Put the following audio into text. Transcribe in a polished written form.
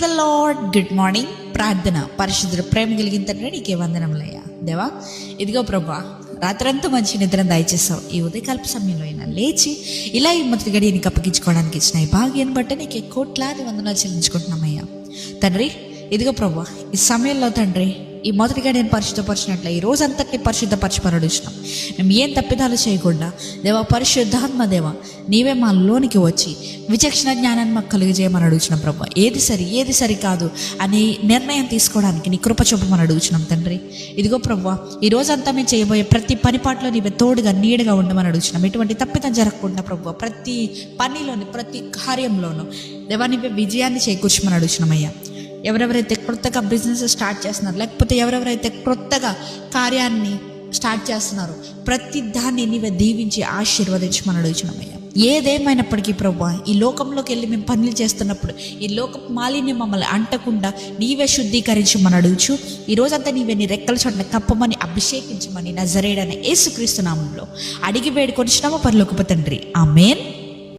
The lord. Good morning. ప్రార్థన. పరిశుద్ధుడు ప్రేమ కలిగిన తండ్రి నీకే వందనములయ్యా. దేవా, ఇదిగో ప్రభా, రాత్రంతా మంచి నిద్ర దయచేసావు. ఈ ఉదయకాలపు సమయంలో అయినా లేచి ఇలా ఈ మొదటి గడియని అప్పగించుకోవడానికి ఇచ్చిన ఈ భాగ్యాన్ని బట్టి నీకే కోట్లాది వందనాలు చెల్లించుకుంటున్నామయ్యా. తండ్రి, ఇదిగో ప్రభా, ఈ సమయంలో తండ్రి ఈ మొదటిగా నేను పరిశుద్ధపరిచినట్లే ఈ రోజంతటిని పరిశుద్ధపరచమనడుచున్నాం. మేము ఏం తప్పిదాలు చేయకుండా దేవా, పరిశుద్ధాత్మ దేవా, నీవే మా లోనికి వచ్చి విచక్షణ జ్ఞానాన్ని మాకు కలుగజేయమని అడుగుచున్నాం ప్రభా. ఏది సరి కాదు అని నిర్ణయం తీసుకోవడానికి నీ కృప చూపమని అడుగుచున్నాం తండ్రి. ఇదిగో ప్రభా, ఈ రోజంతా మేము చేయబోయే ప్రతి పనిపాట్లో నీవే తోడుగా నీడగా ఉండమని అడుగుచున్నాం. ఎటువంటి తప్పిదం జరగకుండా ప్రభా, ప్రతి పనిలోని ప్రతి కార్యంలోనూ దేవా నీవే విజయాన్ని చేకూర్చమని అడుగుచున్నామయ్యా. ఎవరెవరైతే కొత్తగా బిజినెస్ స్టార్ట్ చేస్తున్నారు, లేకపోతే ఎవరెవరైతే కొత్తగా కార్యాన్ని స్టార్ట్ చేస్తున్నారో ప్రతి దాన్ని నీవే దీవించి ఆశీర్వదించమని అడుగుచున్నామయ్యా. ఏదేమైనప్పటికీ ప్రభా, ఈ లోకంలోకి వెళ్ళి మేము పనులు చేస్తున్నప్పుడు ఈ లోక మాలిన్యం మమ్మల్ని అంటకుండా నీవే శుద్ధీకరించమని అడుగుచు ఈ రోజంతా నీవే నీ రెక్కల చోట్ల కప్పమని అభిషేకించమని నజరేయుడైన యేసుక్రీస్తు నామములో అడిగి వేడుకొనిచున్నాము పరలోకపు తండ్రి. ఆమేన్.